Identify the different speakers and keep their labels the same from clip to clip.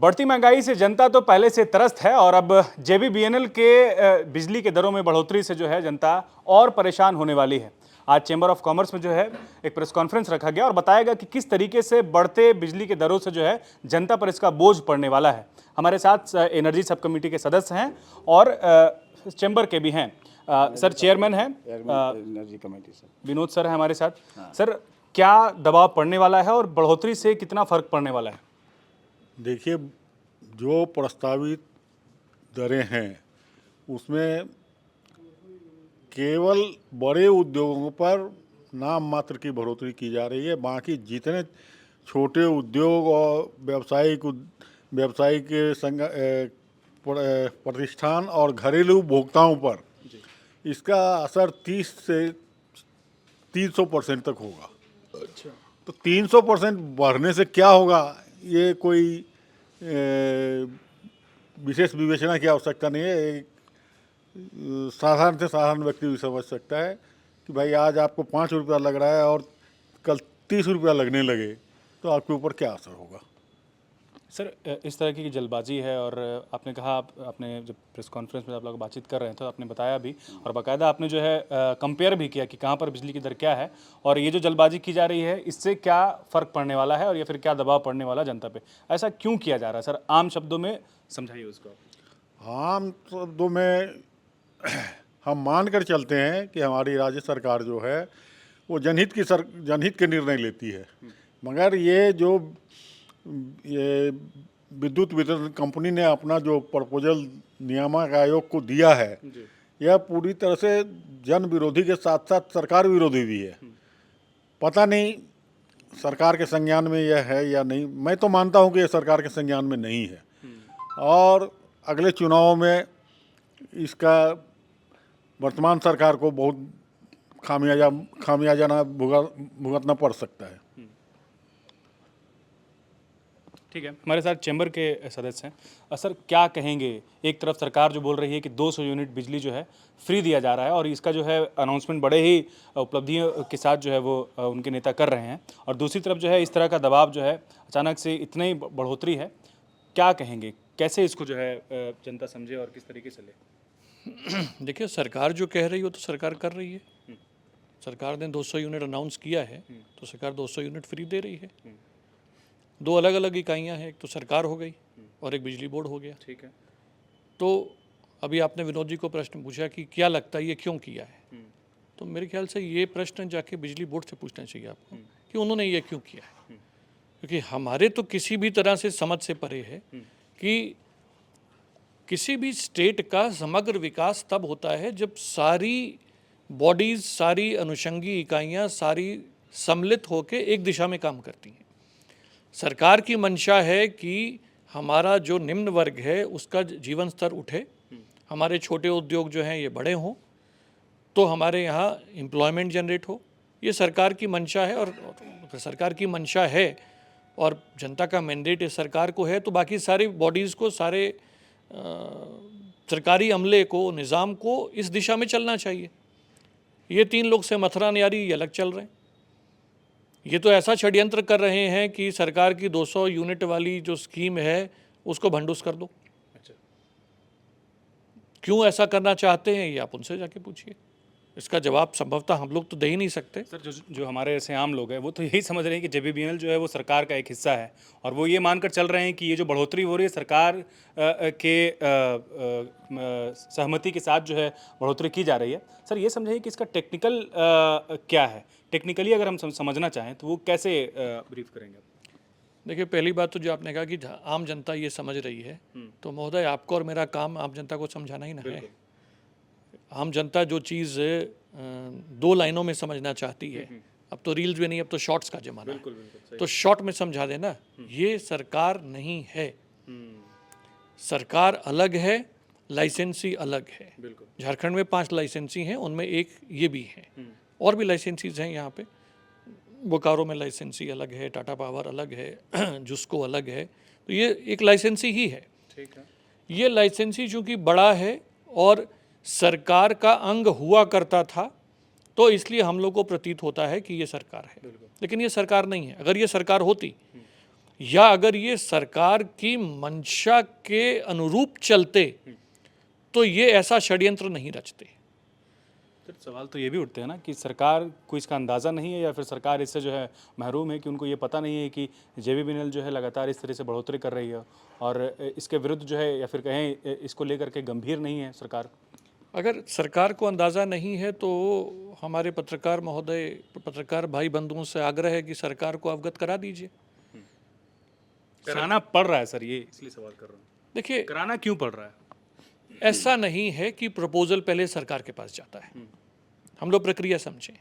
Speaker 1: बढ़ती महंगाई से जनता तो पहले से त्रस्त है और अब जेबीबीएनएल के बिजली के दरों में बढ़ोतरी से जो है जनता और परेशान होने वाली है। आज चैम्बर ऑफ कॉमर्स में जो है एक प्रेस कॉन्फ्रेंस रखा गया और बताया गया कि किस तरीके से बढ़ते बिजली के दरों से जो है जनता पर इसका बोझ पड़ने वाला है। हमारे साथ एनर्जी सब कमेटी के सदस्य हैं और चैम्बर के भी हैं। सर चेयरमैन हैं
Speaker 2: energy committee sir
Speaker 1: Vinod sir है हमारे साथ। सर क्या दबाव पड़ने वाला है और बढ़ोतरी से कितना फर्क पड़ने वाला है?
Speaker 3: देखिए, जो प्रस्तावित दरें हैं उसमें केवल बड़े उद्योगों पर नाम मात्र की बढ़ोतरी की जा रही है। बाकी जितने छोटे उद्योग और व्यावसायिक प्रतिष्ठान और घरेलू उपभोक्ताओं पर इसका असर 30 से 300% तक होगा।
Speaker 1: अच्छा,
Speaker 3: तो 300% बढ़ने से क्या होगा, ये कोई विशेष विवेचना की आवश्यकता नहीं है। एक साधारण से साधारण व्यक्ति भी समझ सकता है कि भाई आज आपको 5 रुपया लग रहा है और कल 30 रुपया लगने लगे तो आपके ऊपर क्या असर होगा।
Speaker 1: सर इस तरह की जल्दबाजी है और आपने कहा आपने जब प्रेस कॉन्फ्रेंस में आप लोग बातचीत कर रहे हैं तो आपने बताया भी और बाकायदा आपने जो है कंपेयर भी किया कि कहाँ पर बिजली की दर क्या है और ये जो जल्दबाजी की जा रही है इससे क्या फ़र्क पड़ने वाला है और या फिर क्या दबाव पड़ने वाला जनता पे, ऐसा क्यों किया जा रहा है? सर आम शब्दों में समझाइए उसको।
Speaker 3: आम शब्दों में हम मान कर चलते हैं कि हमारी राज्य सरकार जो है वो जनहित के निर्णय लेती है, मगर ये विद्युत वितरण कंपनी ने अपना जो प्रपोजल नियामक आयोग को दिया है यह पूरी तरह से जन विरोधी के साथ साथ सरकार विरोधी भी है। पता नहीं सरकार के संज्ञान में यह है या नहीं। मैं तो मानता हूं कि यह सरकार के संज्ञान में नहीं है और अगले चुनावों में इसका वर्तमान सरकार को बहुत खामियाजा भुगतना पड़ सकता है।
Speaker 1: ठीक है, हमारे साथ चैम्बर के सदस्य हैं। सर क्या कहेंगे, एक तरफ सरकार जो बोल रही है कि 200 यूनिट बिजली जो है फ्री दिया जा रहा है और इसका जो है अनाउंसमेंट बड़े ही उपलब्धियों के साथ जो है वो उनके नेता कर रहे हैं और दूसरी तरफ जो है इस तरह का दबाव जो है अचानक से इतनी बढ़ोतरी है, क्या कहेंगे, कैसे इसको जो है जनता समझे और किस तरीके से ले?
Speaker 4: देखिए, सरकार जो कह रही हो तो सरकार कर रही है। सरकार ने 200 यूनिट अनाउंस किया है तो सरकार 200 यूनिट फ्री दे रही है। दो अलग अलग इकाइयाँ हैं, एक तो सरकार हो गई और एक बिजली बोर्ड हो गया।
Speaker 1: ठीक है,
Speaker 4: तो अभी आपने विनोद जी को प्रश्न पूछा कि क्या लगता है ये क्यों किया है, तो मेरे ख्याल से ये प्रश्न जाके बिजली बोर्ड से पूछना चाहिए आपको कि उन्होंने ये क्यों किया है। क्योंकि हमारे तो किसी भी तरह से समझ से परे है कि किसी भी स्टेट का समग्र विकास तब होता है जब सारी बॉडीज़, सारी अनुषंगी इकाइयाँ सारी सम्मिलित होकर एक दिशा में काम करती हैं। सरकार की मंशा है कि हमारा जो निम्न वर्ग है उसका जीवन स्तर उठे, हमारे छोटे उद्योग जो हैं ये बड़े हों, तो हमारे यहाँ एम्प्लॉयमेंट जनरेट हो। ये सरकार की मंशा है और सरकार की मंशा है और जनता का मैंडेट इस सरकार को है, तो बाकी सारी बॉडीज़ को, सारे सरकारी अमले को, निज़ाम को इस दिशा में चलना चाहिए। ये 3 लोग से मथुरा न्यारी ये अलग चल रहे हैं। ये तो ऐसा षड्यंत्र कर रहे हैं कि सरकार की 200 यूनिट वाली जो स्कीम है उसको भंडूस कर दो।
Speaker 1: अच्छा,
Speaker 4: क्यों ऐसा करना चाहते हैं ये आप उनसे जाके पूछिए। इसका जवाब संभवतः हम लोग तो दे ही नहीं सकते।
Speaker 1: सर जो हमारे ऐसे आम लोग हैं वो तो यही समझ रहे हैं कि जेबीबीएनएल जो है वो सरकार का एक हिस्सा है और वो ये मानकर चल रहे हैं कि ये जो बढ़ोतरी हो रही है सरकार के सहमति के साथ जो है बढ़ोतरी की जा रही है। सर ये समझाइए कि इसका टेक्निकल क्या है, टेक्निकली अगर हम समझना चाहें तो वो कैसे ब्रीफ करेंगे?
Speaker 4: देखिए, पहली बात तो जो आपने कहा कि आम जनता ये समझ रही है, तो महोदय आपको और मेरा काम आम जनता को समझाना ही ना है। आम जनता जो चीज़ 2 लाइनों में समझना चाहती है, अब तो रील्स में नहीं, अब तो शॉर्ट्स का जमाना है, तो शॉर्ट में समझा देना। ये सरकार नहीं है, सरकार अलग है, लाइसेंसी अलग है। झारखंड में 5 लाइसेंसी हैं, उनमें एक ये भी है, और भी लाइसेंसीज हैं यहाँ पे। बोकारो में लाइसेंसी अलग है, टाटा पावर अलग है, जुस्को अलग है, तो ये एक लाइसेंसी ही है।
Speaker 1: ठीक है,
Speaker 4: ये लाइसेंसी चूँकि बड़ा है और सरकार का अंग हुआ करता था तो इसलिए हम लोग को प्रतीत होता है कि ये सरकार है, लेकिन ये सरकार नहीं है। अगर ये सरकार होती, या अगर ये सरकार की मंशा के अनुरूप चलते तो ये ऐसा षड्यंत्र नहीं रचते।
Speaker 1: फिर सवाल तो ये भी उठते हैं ना कि सरकार को इसका अंदाज़ा नहीं है, या फिर सरकार इससे जो है महरूम है कि उनको ये पता नहीं है कि JBBNL जो है लगातार इस तरह से बढ़ोतरी कर रही है और इसके विरुद्ध जो है, या फिर कहें इसको लेकर के गंभीर नहीं है सरकार।
Speaker 4: अगर सरकार को अंदाज़ा नहीं है तो हमारे पत्रकार महोदय, पत्रकार भाई बंधुओं से आग्रह है कि सरकार को अवगत करा दीजिए।
Speaker 1: कराना पड़ रहा है सर, ये इसलिए सवाल कर रहा हूँ,
Speaker 4: देखिए,
Speaker 1: कराना क्यों पड़ रहा है?
Speaker 4: ऐसा नहीं है कि प्रपोजल पहले सरकार के पास जाता है। हम लोग प्रक्रिया समझें।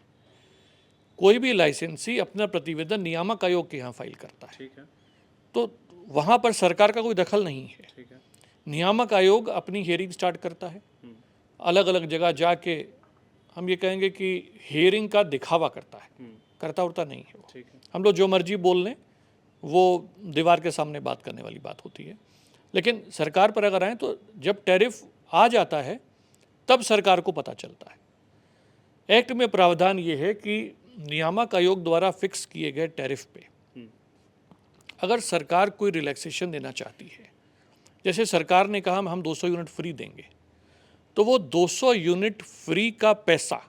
Speaker 4: कोई भी लाइसेंसी अपना प्रतिवेदन नियामक आयोग के यहाँ फाइल करता है,
Speaker 1: ठीक है,
Speaker 4: तो वहाँ पर सरकार का कोई दखल नहीं है।
Speaker 1: ठीक है,
Speaker 4: नियामक आयोग अपनी हियरिंग स्टार्ट करता है, अलग अलग जगह जाके हम ये कहेंगे कि हियरिंग का दिखावा करता है, करता उड़ता नहीं है वो।
Speaker 1: ठीक है,
Speaker 4: हम लोग जो मर्जी बोल लें, वो दीवार के सामने बात करने वाली बात होती है। लेकिन सरकार पर अगर आए तो जब टैरिफ आ जाता है तब सरकार को पता चलता है। एक्ट में प्रावधान ये है कि नियामक आयोग द्वारा फिक्स किए गए टैरिफ पे अगर सरकार कोई रिलैक्सेशन देना चाहती है, जैसे सरकार ने कहा हम 200 यूनिट फ्री देंगे, तो वो 200 यूनिट फ्री का पैसा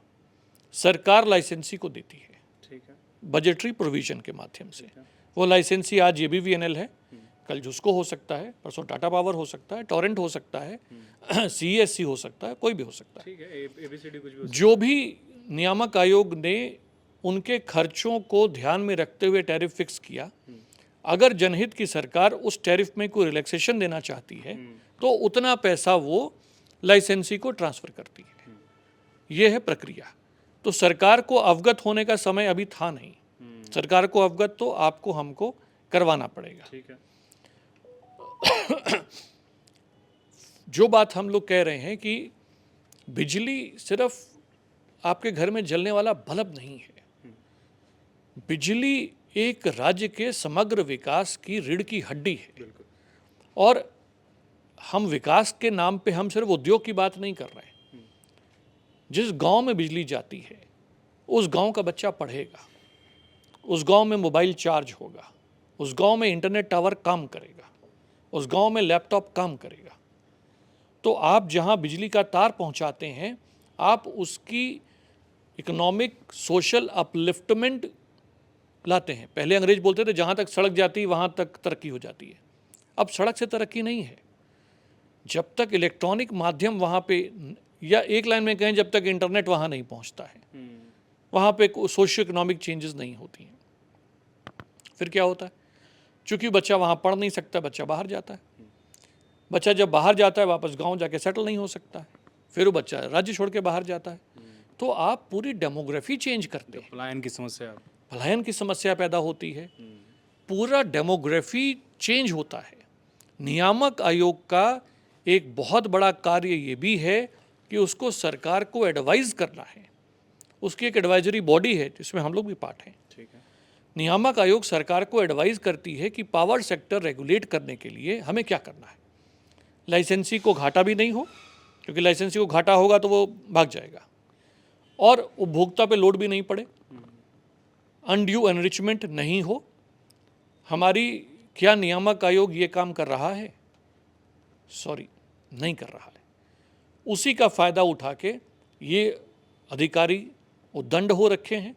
Speaker 4: सरकार लाइसेंसी को देती है,
Speaker 1: ठीक है,
Speaker 4: बजटरी प्रोविजन के माध्यम से। वो लाइसेंसी आज JBBNL है, कल जुस्को हो सकता है, परसों टाटा पावर हो सकता है, टोरेंट हो सकता है, CESC हो सकता है, कोई भी हो सकता है।
Speaker 1: ठीक है, ABCD कुछ भी
Speaker 4: जो भी नियामक आयोग ने उनके खर्चों को ध्यान में रखते हुए टैरिफ फिक्स किया, अगर जनहित की सरकार उस टैरिफ में कोई रिलैक्सेशन देना चाहती है तो उतना पैसा वो लाइसेंसी को ट्रांसफ़र करती है। ये है प्रक्रिया। तो सरकार को अवगत होने का समय अभी था नहीं। सरकार को अवगत तो आपको हमको करवाना पड़ेगा।
Speaker 1: ठीक है,
Speaker 4: जो बात हम लोग कह रहे हैं कि बिजली सिर्फ आपके घर में जलने वाला बल्ब नहीं है, बिजली एक राज्य के समग्र विकास की रीढ़ की हड्डी है। और हम विकास के नाम पे हम सिर्फ उद्योग की बात नहीं कर रहे हैं। जिस गांव में बिजली जाती है उस गांव का बच्चा पढ़ेगा, उस गांव में मोबाइल चार्ज होगा, उस गांव में इंटरनेट टावर काम करेगा, उस गांव में लैपटॉप काम करेगा। तो आप जहां बिजली का तार पहुंचाते हैं, आप उसकी इकोनॉमिक सोशल अपलिफ्टमेंट लाते हैं। पहले अंग्रेज बोलते थे जहां तक सड़क जाती है वहां तक तरक्की हो जाती है। अब सड़क से तरक्की नहीं है। जब तक इलेक्ट्रॉनिक माध्यम वहाँ पे, या एक लाइन में कहें जब तक इंटरनेट वहाँ नहीं पहुँचता है, वहाँ पे सोशियो इकोनॉमिक चेंजेस नहीं होती हैं। फिर क्या होता है? चूँकि बच्चा वहाँ पढ़ नहीं सकता, बच्चा बाहर जाता है। बच्चा जब बाहर जाता है वापस गांव जाके सेटल नहीं हो सकता है, फिर वो बच्चा राज्य छोड़ के बाहर जाता है। तो आप पूरी डेमोग्राफी चेंज करते हैं।
Speaker 1: पलायन की समस्या,
Speaker 4: पलायन की समस्या पैदा होती है, पूरा डेमोग्राफी चेंज होता है। नियामक आयोग का एक बहुत बड़ा कार्य ये भी है कि उसको सरकार को एडवाइज़ करना है। उसकी एक एडवाइजरी बॉडी है जिसमें हम लोग भी पार्ट हैं।
Speaker 1: ठीक है,
Speaker 4: नियामक आयोग सरकार को एडवाइज़ करती है कि पावर सेक्टर रेगुलेट करने के लिए हमें क्या करना है। लाइसेंसी को घाटा भी नहीं हो, क्योंकि लाइसेंसी को घाटा होगा तो वो भाग जाएगा, और उपभोक्ता पे लोड भी नहीं पड़े, अनड्यू एनरिचमेंट नहीं हो। हमारी क्या नियामक आयोग ये काम कर रहा है? सॉरी, नहीं कर रहा है। उसी का फ़ायदा उठा के ये अधिकारी उद्दंड हो रखे हैं।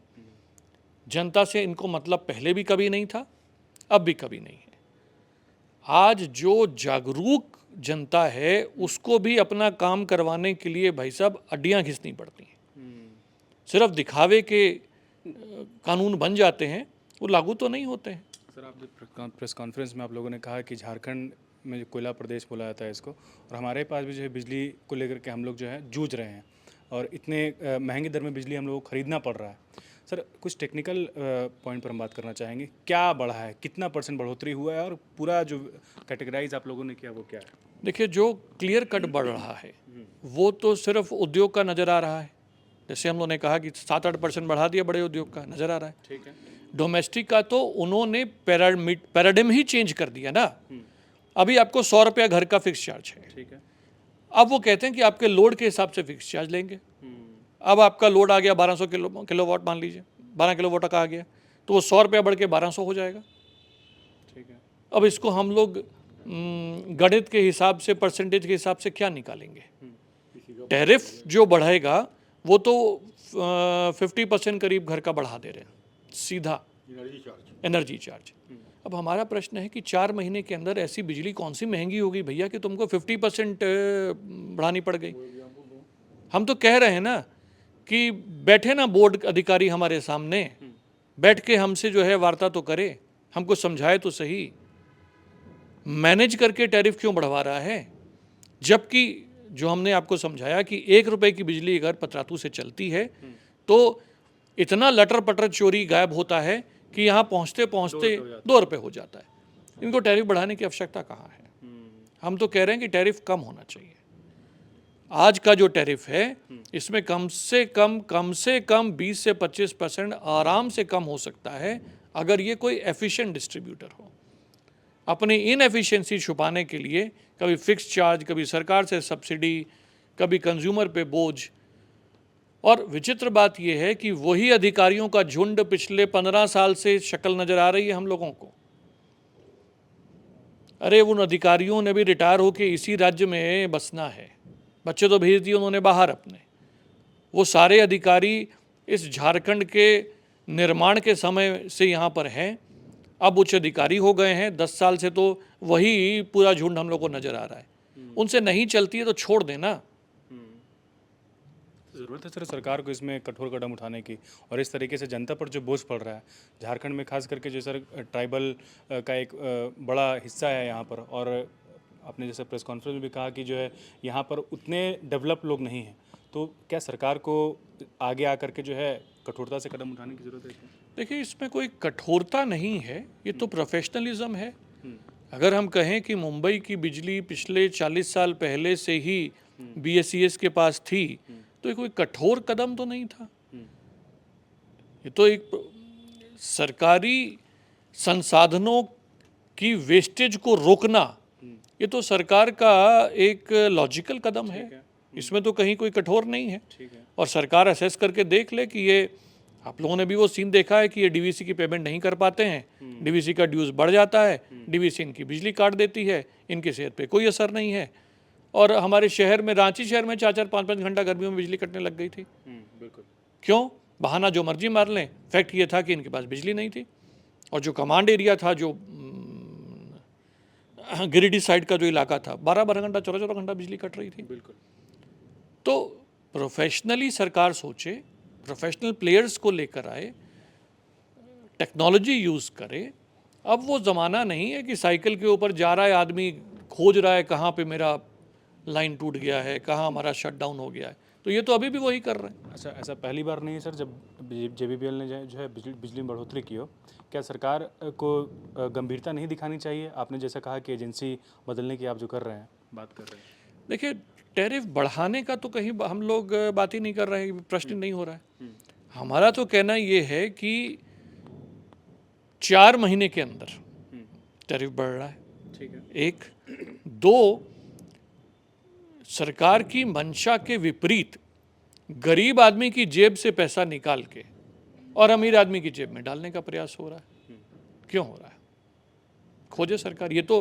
Speaker 4: जनता से इनको मतलब पहले भी कभी नहीं था, अब भी कभी नहीं है। आज जो जागरूक जनता है उसको भी अपना काम करवाने के लिए भाई साहब अड्डियाँ घिसनी पड़ती हैं। सिर्फ दिखावे के कानून बन जाते हैं, वो लागू तो नहीं होते हैं।
Speaker 1: सर आप जो प्रेस कॉन्फ्रेंस में आप लोगों ने कहा कि झारखंड में जो कोयला प्रदेश बोला जाता है इसको, और हमारे पास भी जो है बिजली को लेकर के हम लोग जो है जूझ रहे हैं, और इतने महंगी दर में बिजली हम लोगों को ख़रीदना पड़ रहा है। सर कुछ टेक्निकल पॉइंट पर हम बात करना चाहेंगे। क्या बढ़ा है, कितना % बढ़ोतरी हुआ है, और पूरा जो कैटेगराइज आप लोगों ने किया वो क्या है?
Speaker 4: देखिए, जो क्लियर कट बढ़ रहा है वो तो सिर्फ उद्योग का नज़र आ रहा है। जैसे हम लोगों ने कहा कि 7-8% बढ़ा दिया बड़े उद्योग का, नज़र आ रहा है।
Speaker 1: ठीक है,
Speaker 4: डोमेस्टिक का तो उन्होंने पैराडिम ही चेंज कर दिया ना। अभी आपको 100 रुपया घर का फिक्स चार्ज है,
Speaker 1: ठीक है,
Speaker 4: अब वो कहते हैं कि आपके लोड के हिसाब से फिक्स चार्ज लेंगे। अब आपका लोड आ गया 1200 किलोवाट, मान लीजिए 12 किलोवाट का आ गया, तो वो 100 रुपया बढ़ के 1200 हो जाएगा।
Speaker 1: ठीक है,
Speaker 4: अब इसको हम लोग गणित के हिसाब से, परसेंटेज के हिसाब से क्या निकालेंगे? टैरिफ जो बढ़ेगा वो तो 50% करीब घर का बढ़ा दे रहे हैं सीधा, एनर्जी चार्ज। अब हमारा प्रश्न है कि 4 महीने के अंदर ऐसी बिजली कौन सी महंगी होगी भैया कि तुमको 50% बढ़ानी पड़ गई? हम तो कह रहे हैं ना कि बैठे ना बोर्ड अधिकारी हमारे सामने, बैठ के हमसे जो है वार्ता तो करे, हमको समझाए तो सही, मैनेज करके टैरिफ क्यों बढ़वा रहा है? जबकि जो हमने आपको समझाया कि 1 रुपए की बिजली अगर पतरातू से चलती है तो इतना लटर पटर चोरी गायब होता है कि यहाँ पहुँचते पहुँचते 2 रुपये हो जाता है। इनको टैरिफ बढ़ाने की आवश्यकता कहाँ है? हम तो कह रहे हैं कि टैरिफ कम होना चाहिए। आज का जो टैरिफ है इसमें कम से कम 20 से 25% आराम से कम हो सकता है अगर ये कोई एफिशिएंट डिस्ट्रीब्यूटर हो। अपनी इनएफिशिएंसी छुपाने के लिए कभी फिक्स चार्ज, कभी सरकार से सब्सिडी, कभी कंज्यूमर पे बोझ। और विचित्र बात यह है कि वही अधिकारियों का झुंड पिछले 15 साल से शक्ल नजर आ रही है हम लोगों को। अरे उन अधिकारियों ने भी रिटायर होकर इसी राज्य में बसना है, बच्चे तो भेज दिए उन्होंने बाहर अपने। वो सारे अधिकारी इस झारखंड के निर्माण के समय से यहाँ पर हैं, अब उच्च अधिकारी हो गए हैं। 10 साल से तो वही पूरा झुंड हम लोग को नजर आ रहा है। उनसे नहीं चलती है तो छोड़ देना।
Speaker 1: ज़रूरत है सर सरकार को इसमें कठोर कदम उठाने की, और इस तरीके से जनता पर जो बोझ पड़ रहा है झारखंड में, खास करके जो सर ट्राइबल का एक बड़ा हिस्सा है यहाँ पर, और आपने जैसे प्रेस कॉन्फ्रेंस में भी कहा कि जो है यहाँ पर उतने डेवलप लोग नहीं हैं, तो क्या सरकार को आगे आकर के जो है कठोरता से कदम उठाने की ज़रूरत है?
Speaker 4: देखिए, इसमें कोई कठोरता नहीं है, ये तो प्रोफेशनलिज्म है। अगर हम कहें कि मुंबई की बिजली पिछले 40 साल पहले से ही BSES के पास थी, तो ये कोई कठोर कदम तो नहीं था। ये तो एक सरकारी संसाधनों की वेस्टेज को रोकना, ये तो सरकार का एक लॉजिकल कदम है। इसमें तो कहीं कोई कठोर नहीं है। और सरकार असेस करके देख ले कि ये, आप लोगों ने भी वो सीन देखा है कि ये DVC की पेमेंट नहीं कर पाते हैं, DVC का ड्यूज बढ़ जाता है, DVC इनकी बिजली काट देती है, इनके सेहत पे कोई असर नहीं है। और हमारे शहर में, रांची शहर में 4-4, 5-5 घंटा गर्मियों में बिजली कटने लग गई थी।
Speaker 1: बिल्कुल।
Speaker 4: क्यों? बहाना जो मर्जी मार लें, फैक्ट ये था कि इनके पास बिजली नहीं थी। और जो कमांड एरिया था, जो गिरिडीह साइड का जो इलाका था, 12-12 घंटा, 14-14 घंटा बिजली कट रही थी।
Speaker 1: बिल्कुल।
Speaker 4: तो प्रोफेशनली सरकार सोचे, प्रोफेशनल प्लेयर्स को लेकर आए, टेक्नोलॉजी यूज़ करे। अब वो ज़माना नहीं है कि साइकिल के ऊपर जा रहा है आदमी, खोज रहा है कहाँ पे मेरा लाइन टूट गया है, कहाँ हमारा शट डाउन हो गया है। तो ये तो अभी भी वही कर रहे हैं।
Speaker 1: अच्छा, ऐसा पहली बार नहीं है सर जब JBPL ने जो है बिजली में बढ़ोतरी की हो। क्या सरकार को गंभीरता नहीं दिखानी चाहिए? आपने जैसा कहा कि एजेंसी बदलने की आप जो कर रहे हैं, बात कर रहे हैं।
Speaker 4: देखिए, टैरिफ बढ़ाने का तो कहीं हम लोग बात ही नहीं कर रहे हैं, प्रश्न नहीं हो रहा है। हमारा तो कहना ये है कि 4 महीने के अंदर टैरिफ बढ़ रहा है।
Speaker 1: ठीक है।
Speaker 4: 1, 2, सरकार की मंशा के विपरीत गरीब आदमी की जेब से पैसा निकाल के और अमीर आदमी की जेब में डालने का प्रयास हो रहा है। क्यों हो रहा है? खोजे सरकार। ये तो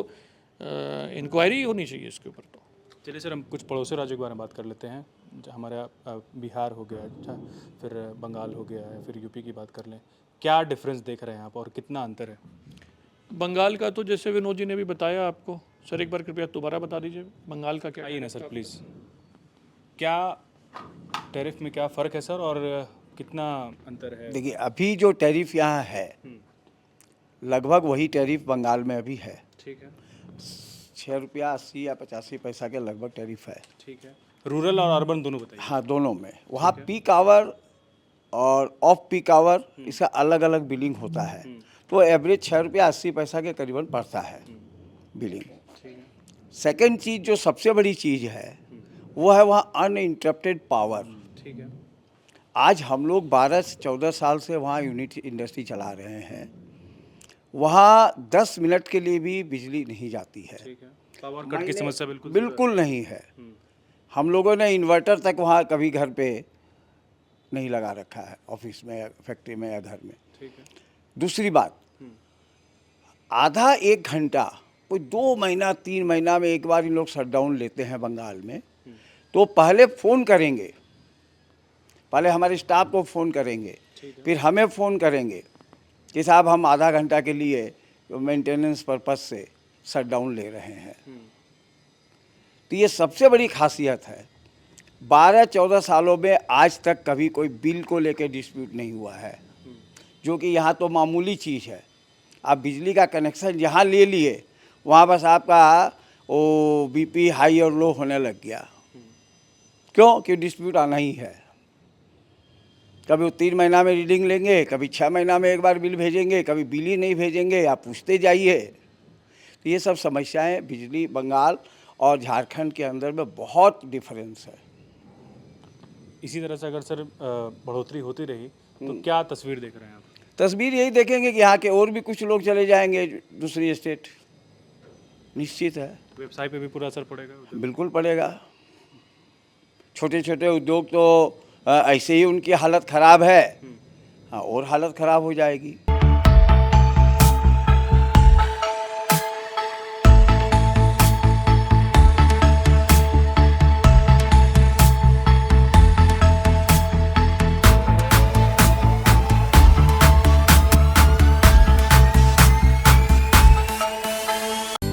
Speaker 4: इंक्वायरी होनी चाहिए इसके ऊपर। तो
Speaker 1: चलिए सर, हम कुछ पड़ोसी राज्यों के बारे में बात कर लेते हैं। हमारा बिहार हो गया, अच्छा, फिर बंगाल हो गया है, फिर UP की बात कर लें। क्या डिफरेंस देख रहे हैं आप और कितना अंतर है?
Speaker 4: बंगाल का तो जैसे विनोद जी ने भी बताया आपको, सर एक बार कृपया दोबारा बता दीजिए बंगाल का क्या।
Speaker 1: आइए ना सर प्लीज़, क्या टैरिफ में क्या फ़र्क है सर, और कितना अंतर है?
Speaker 2: देखिए, अभी जो टैरिफ यहाँ है लगभग वही टैरिफ बंगाल में अभी है।
Speaker 1: ठीक है।
Speaker 2: 6 रुपया 80 या 85 पैसा के लगभग टैरिफ है।
Speaker 1: ठीक है। रूरल और अर्बन दोनों बताइए।
Speaker 2: हाँ, दोनों में। वहाँ पीक आवर और ऑफ पीक आवर इसका अलग अलग बिलिंग होता है। तो एवरेज 6 रुपया 80 पैसा के करीबन पड़ता है बिलिंग। सेकंड चीज़, जो सबसे बड़ी चीज़ है, वो है वहाँ अनइंटरप्टेड पावर।
Speaker 1: ठीक है।
Speaker 2: आज हम लोग 12 से 14 साल से वहाँ यूनिट इंडस्ट्री चला रहे हैं। वहाँ 10 मिनट के लिए भी बिजली नहीं जाती है।
Speaker 1: ठीक है। पावर कट की समस्या
Speaker 2: बिल्कुल नहीं है। हम लोगों ने इन्वर्टर तक वहाँ कभी घर पे नहीं लगा रखा है, ऑफिस में या फैक्ट्री में या घर में।
Speaker 1: ठीक है।
Speaker 2: दूसरी बात, आधा एक घंटा, कोई 2 महीना 3 महीना में एक बार इन लोग शटडाउन लेते हैं बंगाल में, तो पहले फ़ोन करेंगे, पहले हमारे स्टाफ को फ़ोन करेंगे, फिर हमें फ़ोन करेंगे कि साहब हम आधा घंटा के लिए मेंटेनेंस पर्पस से शटडाउन ले रहे हैं। तो ये सबसे बड़ी खासियत है। 12-14 सालों में आज तक कभी कोई बिल को लेकर डिस्प्यूट नहीं हुआ है, जो कि यहाँ तो मामूली चीज़ है। आप बिजली का कनेक्शन जहाँ ले लिए वहाँ बस आपका वो बीपी हाई और लो होने लग गया। क्यों? कि डिस्प्यूट आना ही है। कभी वो 3 महीना में रीडिंग लेंगे, कभी 6 महीना में एक बार बिल भेजेंगे, कभी बिल ही नहीं भेजेंगे, आप पूछते जाइए। तो ये सब समस्याएं बिजली बंगाल और झारखंड के अंदर में बहुत डिफरेंस है।
Speaker 1: इसी तरह से अगर सर बढ़ोतरी होती रही तो क्या तस्वीर देख रहे हैं आप?
Speaker 2: तस्वीर यही देखेंगे कि यहाँ के और भी कुछ लोग चले जाएंगे दूसरी स्टेट, निश्चित है।
Speaker 1: व्यवसाय पे भी पूरा असर पड़ेगा?
Speaker 2: बिल्कुल पड़ेगा। छोटे छोटे उद्योग तो ऐसे ही उनकी हालत ख़राब है, हाँ, और हालत ख़राब हो जाएगी।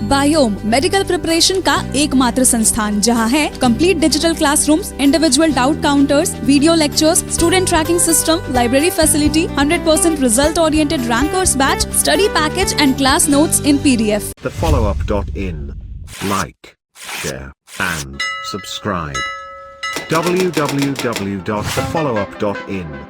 Speaker 5: बायोम मेडिकल प्रिपरेशन का एकमात्र संस्थान जहां है complete digital classrooms, individual doubt counters, video lectures, student tracking system, library facility, 100% result oriented rankers batch, study package and class notes in PDF.
Speaker 6: TheFollowUp.in. Like, share, and subscribe. www.thefollowup.in